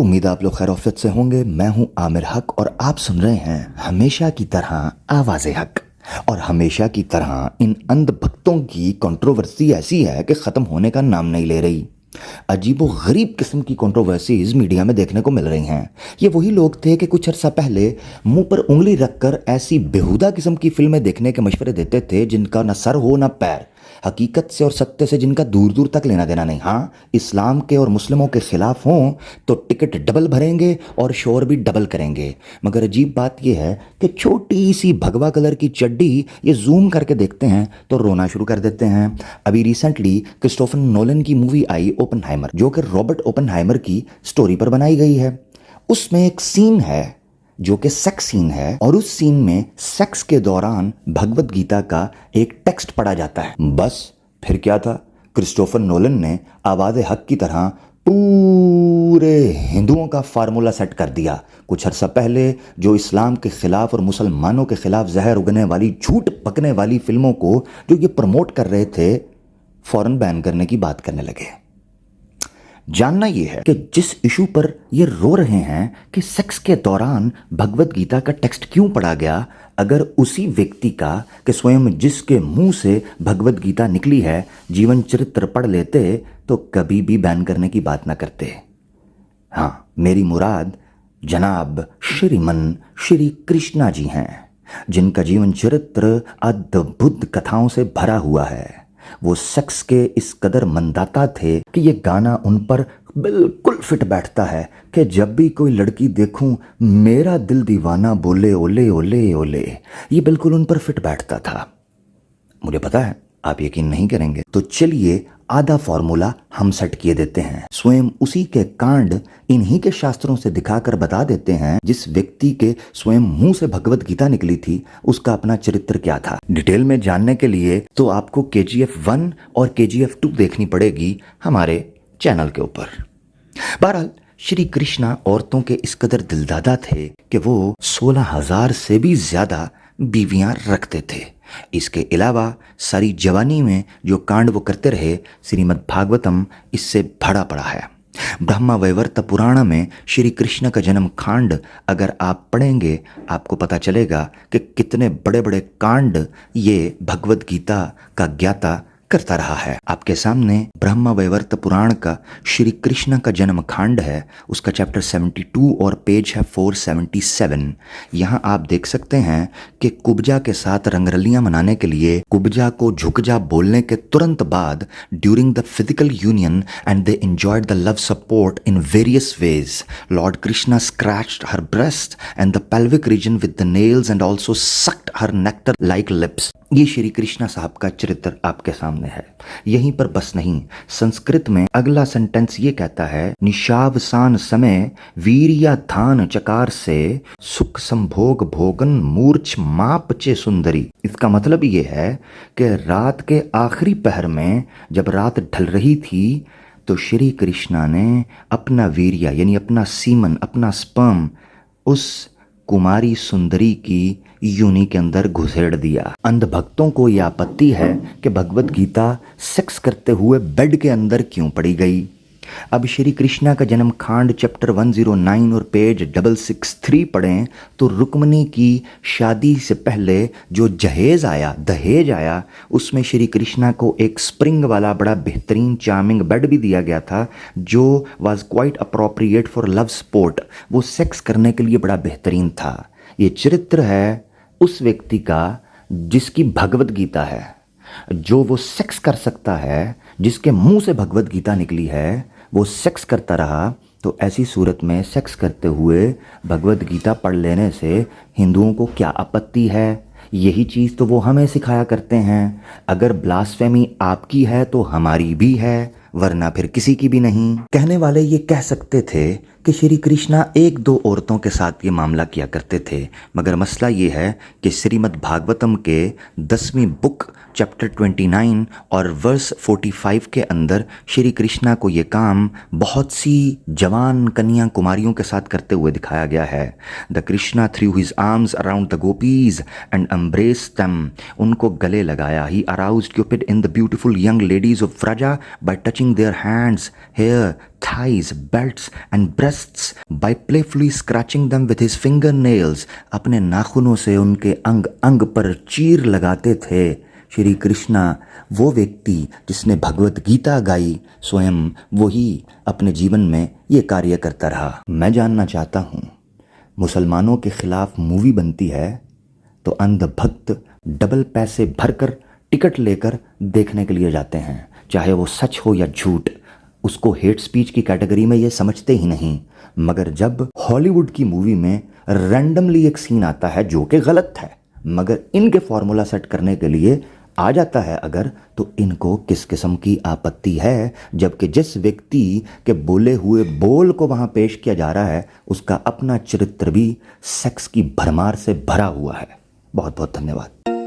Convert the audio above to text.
उम्मीद आप लोग खैर से होंगे। मैं हूं आमिर हक और आप सुन रहे हैं हमेशा की तरह आवाज़े हक। और हमेशा की तरह इन अंध भक्तों की कंट्रोवर्सी ऐसी है कि ख़त्म होने का नाम नहीं ले रही। अजीबो गरीब किस्म की कंट्रोवर्सीज मीडिया में देखने को मिल रही हैं। ये वही लोग थे कि कुछ अर्सा पहले मुंह पर उंगली रखकर ऐसी बेहुदा किस्म की फिल्में देखने के मशवरे देते थे जिनका न सर हो न पैर, हकीकत से और सत्य से जिनका दूर दूर तक लेना देना नहीं। हाँ, इस्लाम के और मुस्लिमों के खिलाफ हों तो टिकट डबल भरेंगे और शोर भी डबल करेंगे। मगर अजीब बात यह है कि छोटी सी भगवा कलर की चड्डी ये जूम करके देखते हैं तो रोना शुरू कर देते हैं। अभी रिसेंटली क्रिस्टोफर नोलन की मूवी आई ओपनहाइमर, जो कि रॉबर्ट ओपनहाइमर की स्टोरी पर बनाई गई है। उसमें एक सीन है जो कि सेक्स सीन है और उस सीन में सेक्स के दौरान भगवत गीता का एक टेक्स्ट पढ़ा जाता है। बस फिर क्या था, क्रिस्टोफर नोलन ने आवाज़े हक की तरह पूरे हिंदुओं का फार्मूला सेट कर दिया। कुछ अर्सा पहले जो इस्लाम के खिलाफ और मुसलमानों के खिलाफ जहर उगने वाली, झूठ पकने वाली फिल्मों को जो ये प्रमोट कर रहे थे, फौरन बैन करने की बात करने लगे। जानना यह है कि जिस इशू पर ये रो रहे हैं कि सेक्स के दौरान भगवत गीता का टेक्स्ट क्यों पढ़ा गया, अगर उसी व्यक्ति का कि स्वयं जिसके मुंह से भगवत गीता निकली है जीवन चरित्र पढ़ लेते तो कभी भी बैन करने की बात ना करते। हाँ, मेरी मुराद जनाब श्रीमन श्री कृष्णा जी हैं, जिनका जीवन चरित्र अद्भुत कथाओं से भरा हुआ है। वो सेक्स के इस कदर मंदाता थे कि ये गाना उन पर बिल्कुल फिट बैठता है कि जब भी कोई लड़की देखूं मेरा दिल दीवाना बोले ओले ओले ओले, ये बिल्कुल उन पर फिट बैठता था। मुझे पता है आप यकीन नहीं करेंगे, तो चलिए आधा फॉर्मूला हम सेट किए देते हैं। स्वयं उसी के कांड इन्हीं के शास्त्रों से दिखाकर बता देते हैं जिस व्यक्ति के स्वयं मुंह से भगवत गीता निकली थी उसका अपना चरित्र क्या था। डिटेल में जानने के लिए तो आपको KGF 1 और KGF 2 देखनी पड़ेगी हमारे चैनल के ऊपर। बहरहाल श्री कृष्णा औरतों के इस कदर दिलदादा थे कि वो 16,000 से भी ज्यादा बीवियां रखते थे। इसके अलावा सारी जवानी में जो कांड वो करते रहे, श्रीमद् भागवतम इससे भरा पड़ा है। ब्रह्मा वैवर्त पुराण में श्री कृष्ण का जन्म कांड अगर आप पढ़ेंगे आपको पता चलेगा कि कितने बड़े बड़े कांड ये भगवत गीता का ज्ञाता करता रहा है। आपके सामने ब्रह्मा वैवर्त पुराण का श्री कृष्ण का जन्म कांड है, उसका चैप्टर 72 और पेज है 477। यहाँ आप देख सकते हैं कि कुब्जा के साथ रंगरलियां मनाने के लिए कुब्जा को झुक जा बोलने के तुरंत बाद during the physical union and they enjoyed the love support in various ways, Lord Krishna scratched her breast and the pelvic region with the nails and also sucked her nectar like lips. ये श्री कृष्णा साहब का चरित्र आपके सामने है। यहीं पर बस नहीं, संस्कृत में अगला सेंटेंस ये कहता है, निशावसान समय वीरिया धान चकार से सुख संभोग भोगन मूर्छ मापचे सुंदरी। इसका मतलब ये है कि रात के आखिरी पहर में जब रात ढल रही थी तो श्री कृष्णा ने अपना वीर्या यानी अपना सीमन, अपना स्पर्म उस कुमारी सुंदरी की यूनी के अंदर घुसेड़ दिया। अंध भक्तों को यह आपत्ति है कि भगवत गीता सेक्स करते हुए बेड के अंदर क्यों पड़ी गई। अब श्री कृष्णा का जन्म कांड चैप्टर 109 और पेज 663 पढ़ें तो रुक्मणी की शादी से पहले जो दहेज आया उसमें श्री कृष्णा को एक स्प्रिंग वाला बड़ा बेहतरीन चार्मिंग बेड भी दिया गया था जो was quite appropriate for love sport. वो सेक्स करने के लिए बड़ा बेहतरीन था। ये चरित्र है उस व्यक्ति का जिसकी भगवत गीता है, जो वो सेक्स कर सकता है, जिसके मुंह से भगवत गीता निकली है, वो सेक्स करता रहा। तो ऐसी सूरत में सेक्स करते हुए भगवत गीता पढ़ लेने से हिंदुओं को क्या आपत्ति है? यही चीज़ तो वो हमें सिखाया करते हैं। अगर ब्लास्फेमी आपकी है तो हमारी भी है, वरना फिर किसी की भी नहीं। कहने वाले ये कह सकते थे कि श्री कृष्णा एक दो औरतों के साथ ये मामला किया करते थे, मगर मसला ये है कि श्रीमद् भागवतम के 10वीं बुक चैप्टर 29 और वर्स 45 के अंदर श्री कृष्णा को ये काम बहुत सी जवान कन्या कुमारियों के साथ करते हुए दिखाया गया है। The Krishna threw his arms around the gopis and embraced them, उनको गले लगाया। He aroused Cupid in the beautiful young ladies of Vraja by touching touching their hands, hair, thighs, belts and breasts by playfully scratching them with his fingernails. अपने नाखूनों से उनके अंग अंग पर चीर लगाते थे। श्री कृष्णा वो व्यक्ति जिसने भगवत गीता गाई, स्वयं वही अपने जीवन में ये कार्य करता रहा। मैं जानना चाहता हूँ, मुसलमानों के खिलाफ मूवी बनती है तो अंधभक्त डबल पैसे भरकर टिकट लेकर देखने के लिए जाते हैं, चाहे वो सच हो या झूठ, उसको हेट स्पीच की कैटेगरी में ये समझते ही नहीं। मगर जब हॉलीवुड की मूवी में रैंडमली एक सीन आता है जो कि गलत है, मगर इनके फॉर्मूला सेट करने के लिए आ जाता है अगर, तो इनको किस किस्म की आपत्ति है, जबकि जिस व्यक्ति के बोले हुए बोल को वहां पेश किया जा रहा है उसका अपना चरित्र भी सेक्स की भरमार से भरा हुआ है। बहुत बहुत धन्यवाद।